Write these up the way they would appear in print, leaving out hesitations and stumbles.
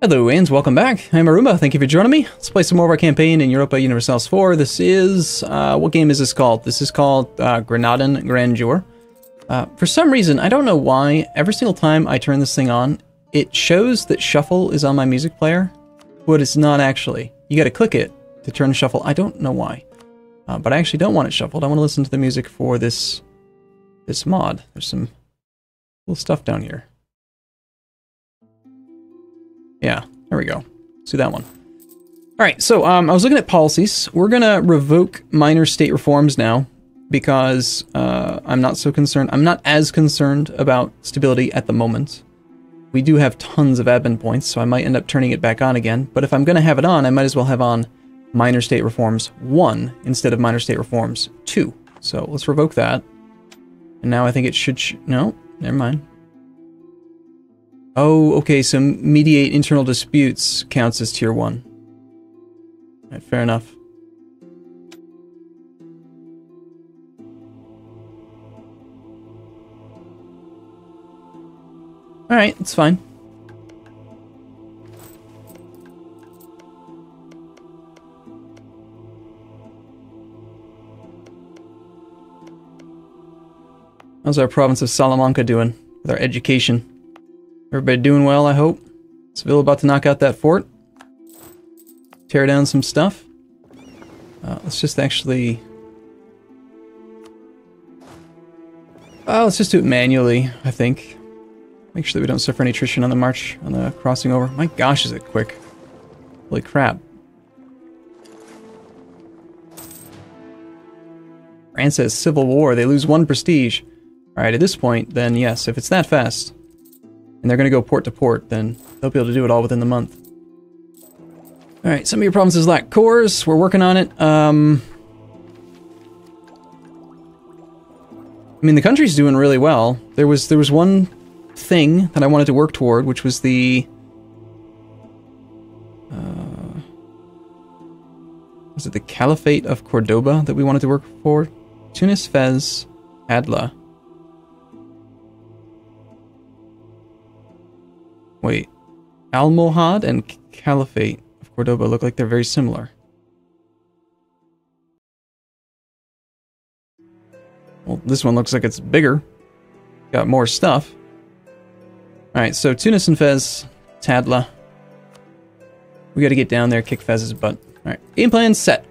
Hello and welcome back. I'm Arumba. Thank you for joining me. Let's play some more of our campaign in Europa Universalis 4. This is, what game is this called? This is called Granadan, Grandeur. For some reason, I don't know why, every single time I turn this thing on, it shows that shuffle is on my music player, but it's not actually. You gotta click it to turn shuffle. I don't know why. But I actually don't want it shuffled. I want to listen to the music for this mod. There's some cool stuff down here. Yeah, there we go. Let's do that one. Alright, so I was looking at policies. We're gonna revoke minor state reforms now because I'm not so concerned. I'm not as concerned about stability at the moment. We do have tons of admin points, so I might end up turning it back on again. But if I'm gonna have it on, I might as well have on minor state reforms 1 instead of minor state reforms 2. So let's revoke that. And now I think it should... no, never mind. Oh, okay, so mediate internal disputes counts as tier 1. Alright, fair enough. Alright, it's fine. How's our province of Salamanca doing with our education? Everybody doing well, I hope. Seville about to knock out that fort. Tear down some stuff. Let's just actually... let's just do it manually, I think. Make sure that we don't suffer any attrition on the march, on the crossing over. My gosh, is it quick. Holy crap. France says civil war. They lose 1 prestige. Alright, at this point, then yes, if it's that fast... and they're going to go port to port, then they'll be able to do it all within the month. Alright, some of your provinces lack cores. We're working on it. I mean, the country's doing really well. There was one thing that I wanted to work toward, which was the... was it the Caliphate of Cordoba that we wanted to work for? Tunis, Fez, Adla. Wait, Almohad and Caliphate of Cordoba look like they're very similar. Well, this one looks like it's bigger. Got more stuff. Alright, so Tunis and Fez, Tadla. We gotta get down there, kick Fez's butt. Alright, game plan set.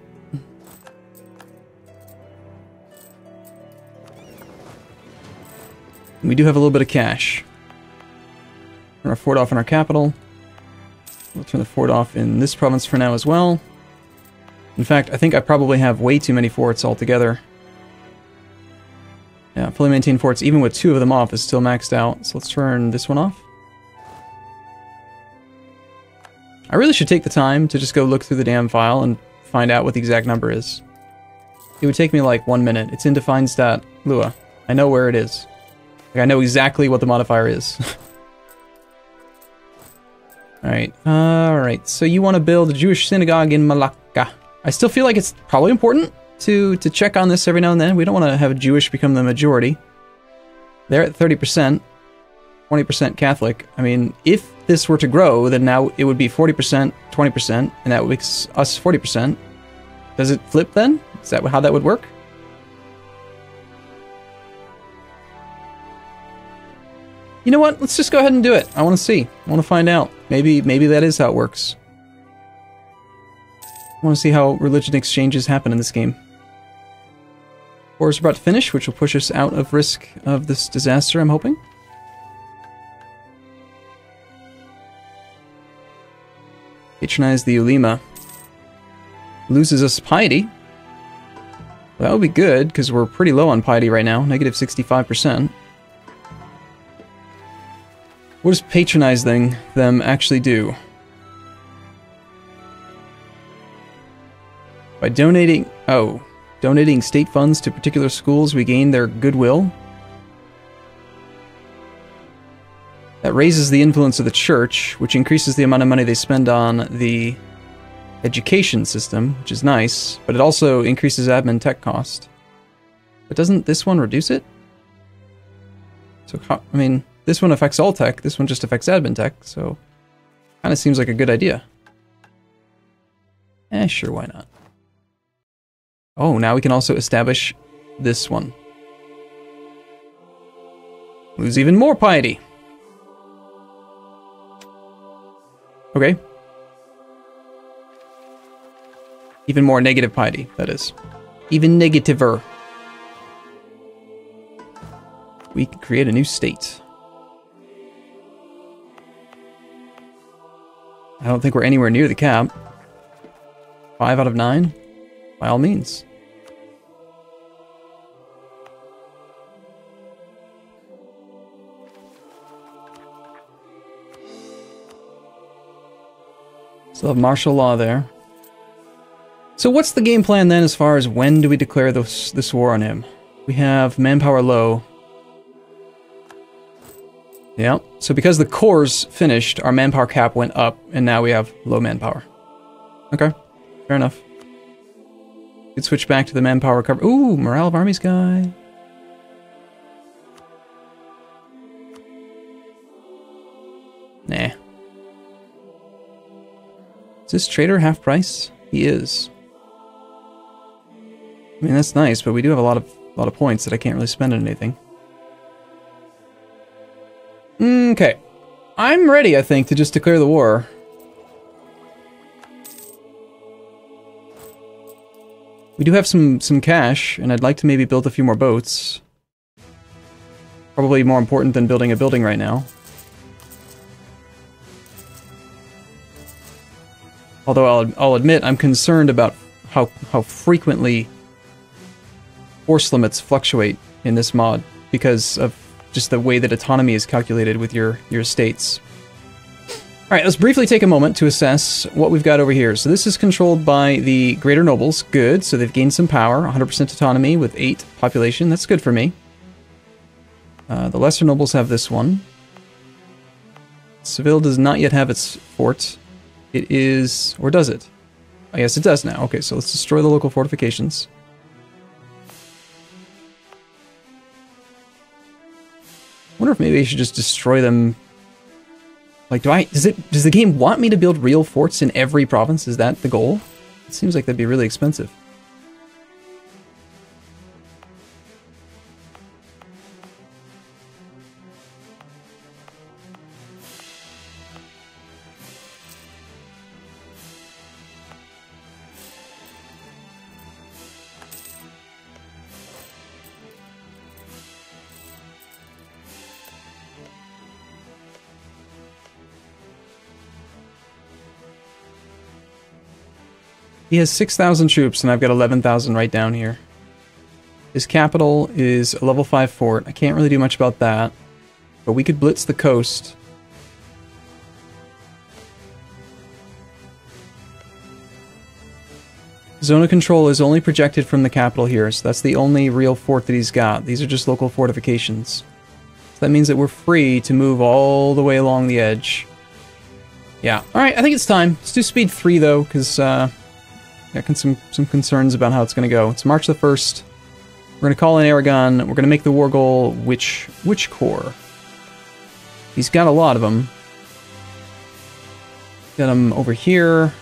We do have a little bit of cash. Turn our fort off in our capital. We'll turn the fort off in this province for now as well. In fact, I think I probably have way too many forts altogether. Yeah, fully maintained forts, even with 2 of them off, is still maxed out. So let's turn this one off. I really should take the time to just go look through the damn file and find out what the exact number is. It would take me like 1 minute. It's in define.lua. I know where it is. Like, I know exactly what the modifier is. Alright, so you want to build a Jewish synagogue in Malacca. I still feel like it's probably important to check on this every now and then. We don't want to have a Jewish become the majority. They're at 30%, 20% Catholic. I mean, if this were to grow, then now it would be 40%, 20%, and that would make us 40%. Does it flip then? Is that how that would work? You know what? Let's just go ahead and do it. I want to see. I want to find out. Maybe that is how it works. I want to see how religion exchanges happen in this game. Wars are about to finish, which will push us out of risk of this disaster, I'm hoping. Patronize the Ulema. Loses us piety. Well, that would be good, because we're pretty low on piety right now. Negative 65%. What does patronize them actually do? By donating... oh. Donating state funds to particular schools, we gain their goodwill. That raises the influence of the church, which increases the amount of money they spend on the education system, which is nice, but it also increases admin tech cost. But doesn't this one reduce it? So, I mean... this one affects all tech, this one just affects admin tech, so... Kind of seems like a good idea. Sure, why not? Oh, now we can also establish this one. Lose even more piety. Okay. Even more negative piety, that is. Even negativer. We can create a new state. I don't think we're anywhere near the cap. 5 out of 9? By all means. Still have martial law there. So what's the game plan then as far as when do we declare this war on him? We have manpower low. Yeah, so because the cores finished, our manpower cap went up, and now we have low manpower. Okay, fair enough. Could switch back to the manpower recovery. Ooh, morale of armies guy. Nah. Is this trader half price? He is. I mean, that's nice, but we do have a lot of points that I can't really spend on anything. Okay. I'm ready, I think, to just declare the war. We do have some cash, and I'd like to maybe build a few more boats. Probably more important than building a building right now. Although I'll admit, I'm concerned about how frequently force limits fluctuate in this mod because of just the way that autonomy is calculated with your estates. Alright, let's briefly take a moment to assess what we've got over here. So this is controlled by the greater nobles. Good, so they've gained some power. 100% autonomy with 8 population. That's good for me. The lesser nobles have this one. Seville does not yet have its fort. It is... or does it? Oh, yes, it does now. Okay, so let's destroy the local fortifications. I wonder if maybe I should just destroy them. Like, does the game want me to build real forts in every province? Is that the goal? It seems like that'd be really expensive. He has 6,000 troops, and I've got 11,000 right down here. His capital is a level 5 fort. I can't really do much about that, but we could blitz the coast. Zone of control is only projected from the capital here, so that's the only real fort that he's got. These are just local fortifications. So that means that we're free to move all the way along the edge. Yeah, alright, I think it's time. Let's do speed 3, though, because... got some concerns about how it's going to go. It's March the 1st. We're going to call in Aragon. We're going to make the war goal which core? He's got a lot of them. Got them over here,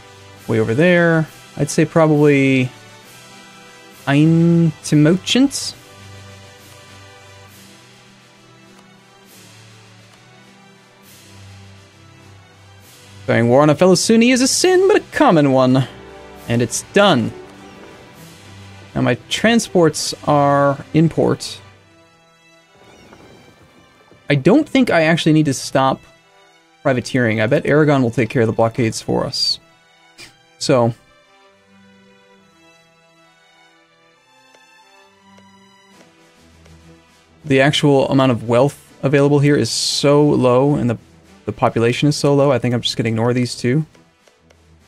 way over there. I'd say probably Eintimochent. Going war on a fellow Sunni is a sin, but a common one. And it's done. Now my transports are in port. I don't think I actually need to stop privateering. I bet Aragon will take care of the blockades for us. So... the actual amount of wealth available here is so low, and the population is so low, I think I'm just going to ignore these two.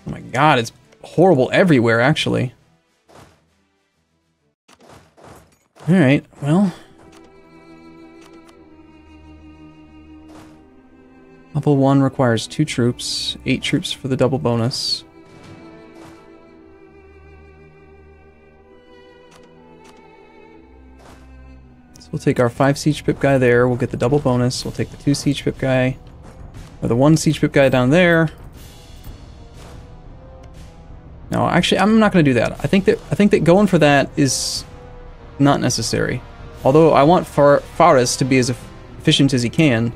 Oh my god, it's horrible everywhere, actually. Alright, well... level 1 requires 2 troops, 8 troops for the double bonus. So we'll take our 5 siege pip guy there, we'll get the double bonus, we'll take the 2 siege pip guy, or the 1 siege pip guy down there. No, actually, I'm not going to do that. I think that going for that is not necessary. Although I want Faris to be as efficient as he can.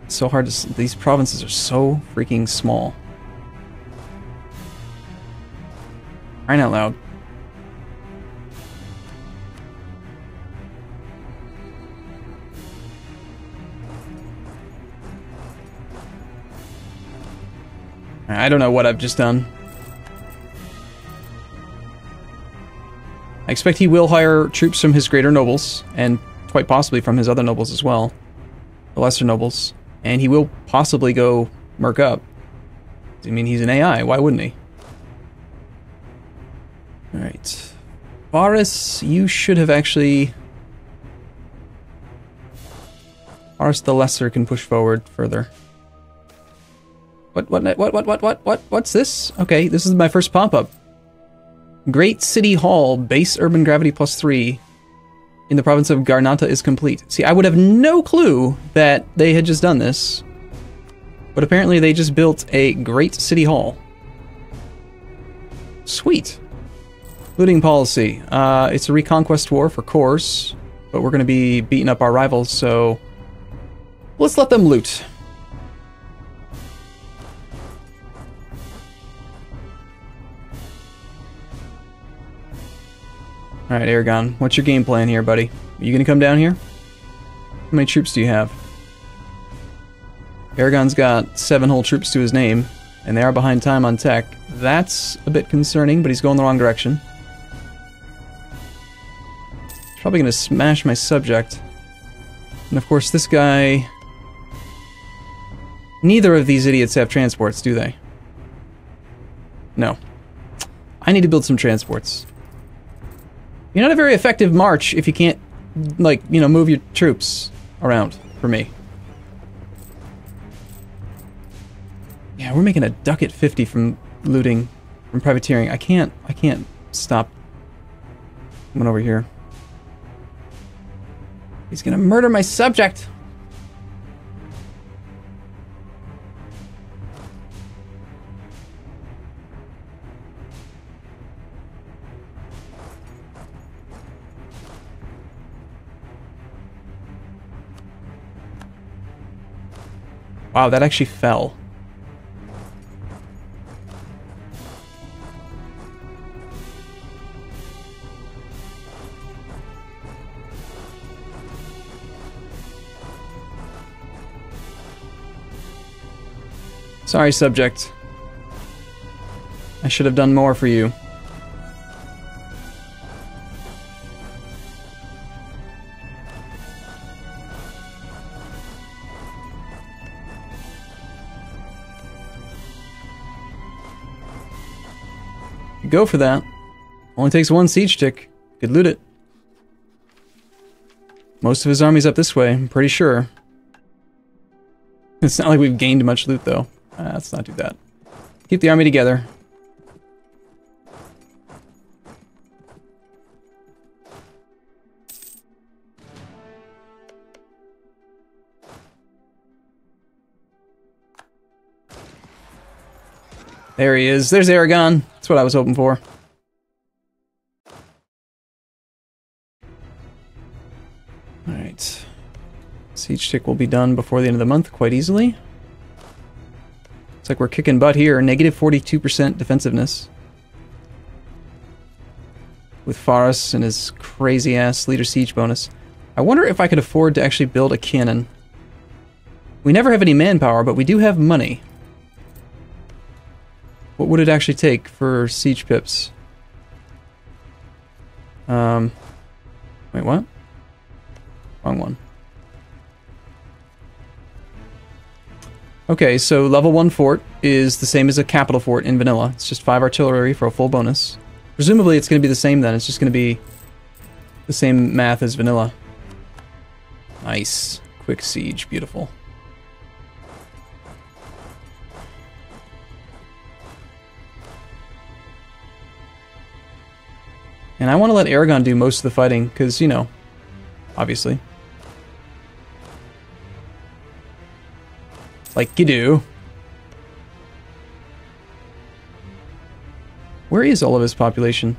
It's so hard to... These provinces are so freaking small. Crying out loud. I don't know what I've just done. I expect he will hire troops from his greater nobles, and quite possibly from his other nobles as well. The lesser nobles. And he will possibly go merc up. I mean, he's an AI, why wouldn't he? Alright. Varus, you should have actually... Varus the Lesser can push forward further. What's this? Okay, this is my first pop-up. Great City Hall, base urban gravity +3 in the province of Granadan is complete. See, I would have no clue that they had just done this. But apparently they just built a great city hall. Sweet. Looting policy. It's a reconquest war for course, but we're going to be beating up our rivals, so let's let them loot. Alright, Aragon, what's your game plan here, buddy? Are you gonna come down here? How many troops do you have? Aragon's got 7 whole troops to his name, and they are behind time on tech. That's a bit concerning, but he's going the wrong direction. He's probably gonna smash my subject. And of course, this guy... Neither of these idiots have transports, do they? No. I need to build some transports. You're not a very effective march if you can't, like, you know, move your troops around for me. Yeah, we're making a ducat 50 from looting, from privateering. I can't stop coming over here. He's gonna murder my subject! Wow, that actually fell. Sorry, subject. I should have done more for you. Go for that. Only takes 1 siege tick. Could loot it. Most of his army's up this way, I'm pretty sure. It's not like we've gained much loot, though. Let's not do that. Keep the army together. There he is. There's Aragon. That's what I was hoping for. Alright. Siege tick will be done before the end of the month quite easily. Looks like we're kicking butt here. Negative 42% defensiveness. With Faris and his crazy-ass leader siege bonus. I wonder if I could afford to actually build a cannon. We never have any manpower, but we do have money. What would it actually take for siege pips? Wait, what? Wrong one. Okay, so level 1 fort is the same as a capital fort in vanilla. It's just 5 artillery for a full bonus. Presumably it's going to be the same then. It's just going to be the same math as vanilla. Nice. Quick siege. Beautiful. And I want to let Aragon do most of the fighting, because, you know, obviously. Like you do. Where is all of his population?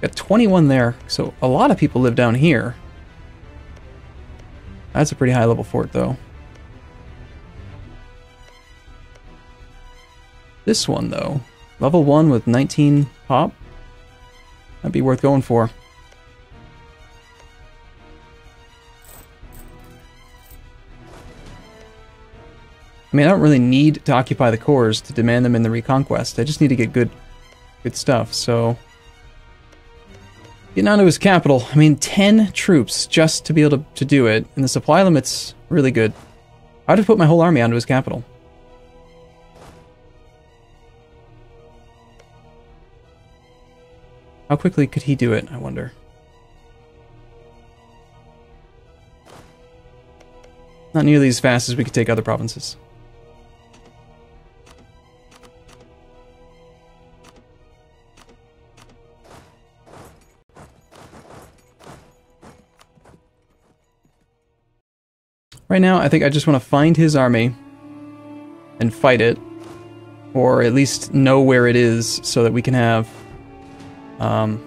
Got 21 there, so a lot of people live down here. That's a pretty high level fort, though. This one, though, level 1 with 19 pop. That'd be worth going for. I mean, I don't really need to occupy the cores to demand them in the Reconquest. I just need to get good stuff, so... Getting onto his capital. I mean, 10 troops just to be able to do it, and the supply limit's really good. I'd have put my whole army onto his capital. How quickly could he do it, I wonder? Not nearly as fast as we could take other provinces. Right now, I think I just want to find his army and fight it, or at least know where it is so that we can have so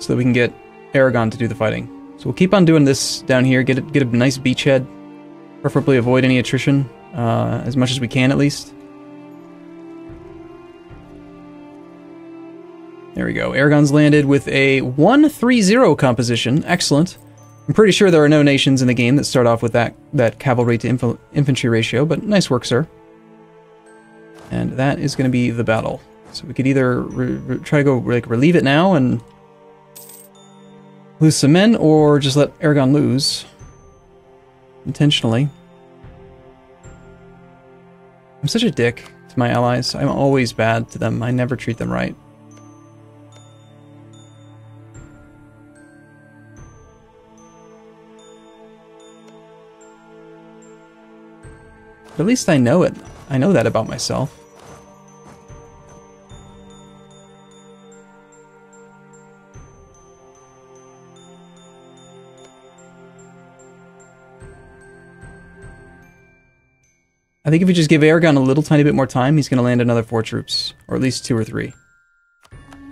that we can get Aragon to do the fighting. So we'll keep on doing this down here, get a nice beachhead, preferably avoid any attrition, as much as we can at least. There we go. Aragon's landed with a 1-3-0 composition. Excellent. I'm pretty sure there are no nations in the game that start off with that cavalry to infantry ratio, but nice work, sir. And that is going to be the battle. So we could either try to go relieve it now and lose some men, or just let Aragon lose intentionally. I'm such a dick to my allies. I'm always bad to them. I never treat them right. But at least I know it. I know that about myself. I think if we just give Aragon a little tiny bit more time, he's going to land another 4 troops. Or at least 2 or 3.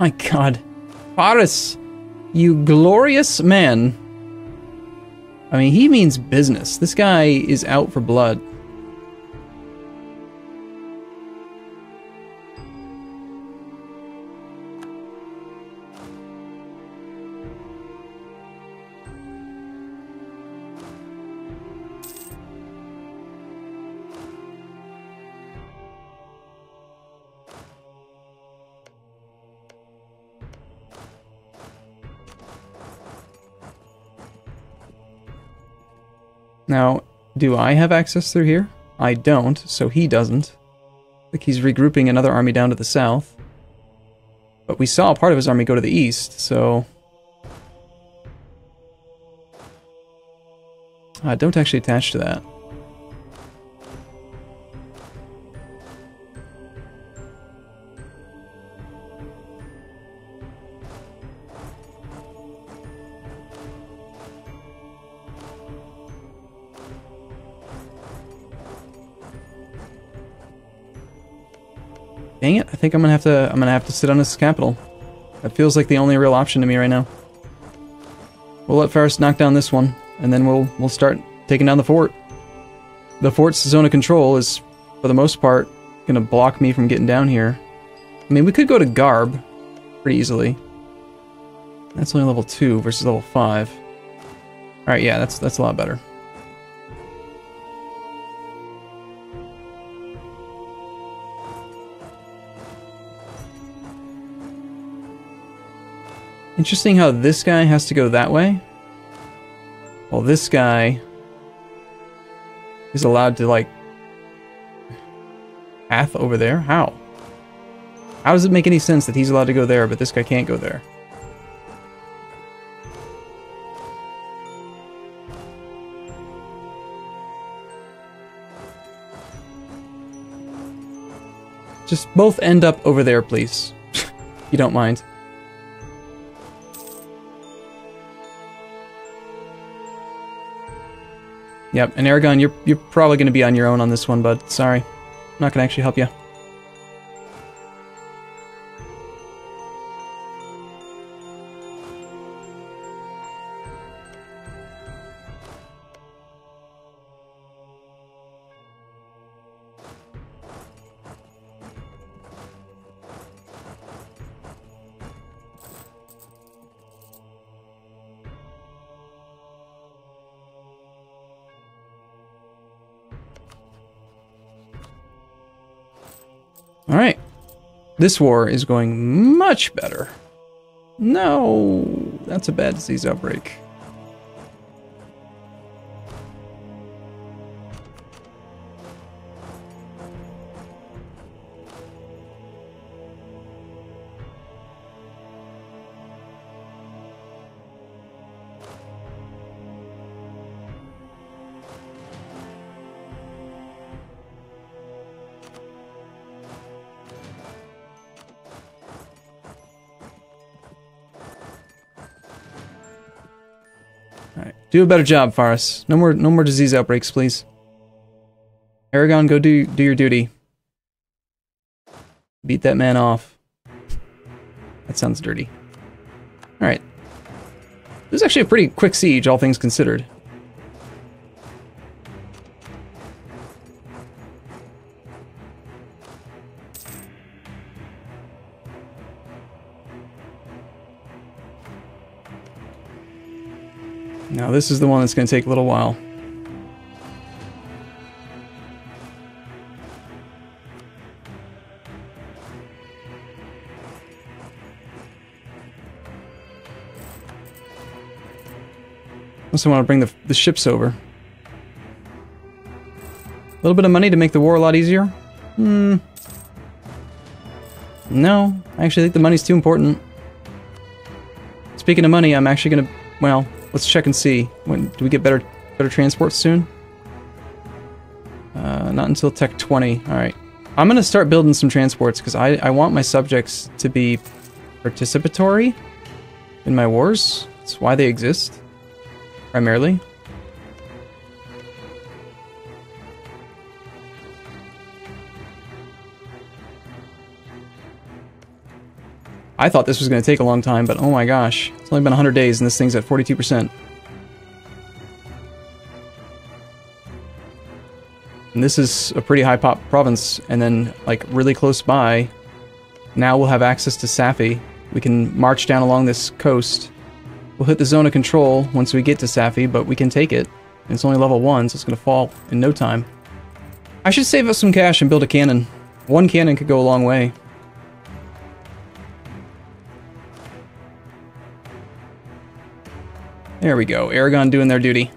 My god. Paris! You glorious man. I mean, he means business. This guy is out for blood. Now, do I have access through here? I don't, so he doesn't. I think he's regrouping another army down to the south. But we saw part of his army go to the east, so... don't actually attach to that. Dang it, I think I'm gonna have to sit on this capital. That feels like the only real option to me right now. We'll let Faris knock down this one, and then we'll start taking down the fort. The fort's zone of control is, for the most part, gonna block me from getting down here. I mean, we could go to Garb pretty easily. That's only level 2 versus level 5. Alright, yeah, that's a lot better. Interesting how this guy has to go that way. Well, this guy is allowed to, like, path over there? How? How does it make any sense that he's allowed to go there, but this guy can't go there? Just both end up over there, please. If you don't mind. Yep, and Aragon, you're probably going to be on your own on this one, bud. Sorry. not gonna actually help you. Alright. This war is going much better. No, that's a bad disease outbreak. Alright. Do a better job, Faris. No more disease outbreaks, please. Aragon, go do your duty. Beat that man off. That sounds dirty. Alright. This is actually a pretty quick siege, all things considered. Now this is the one that's going to take a little while. Also want to bring the ships over. A little bit of money to make the war a lot easier? No, I actually think the money's too important. Speaking of money, I'm actually going to, well, let's check and see. When do we get better transports soon? Not until Tech 20. Alright. I'm going to start building some transports because I want my subjects to be participatory in my wars. That's why they exist, primarily. I thought this was going to take a long time, but oh my gosh. It's only been 100 days and this thing's at 42%. And this is a pretty high pop province, and then, like, really close by, now we'll have access to Safi. We can march down along this coast. We'll hit the zone of control once we get to Safi, but we can take it. And it's only level 1, so it's going to fall in no time. I should save up some cash and build a cannon. One cannon could go a long way. There we go. Aragon doing their duty.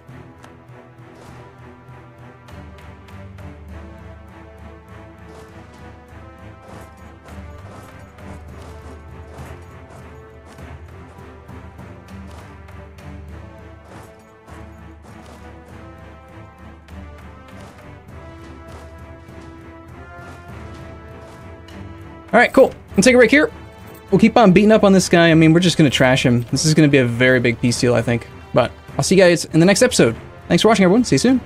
Alright, cool. We'll take a break here. We'll keep on beating up on this guy. I mean, we're just going to trash him. This is going to be a very big peace deal, I think. But I'll see you guys in the next episode. Thanks for watching, everyone. See you soon.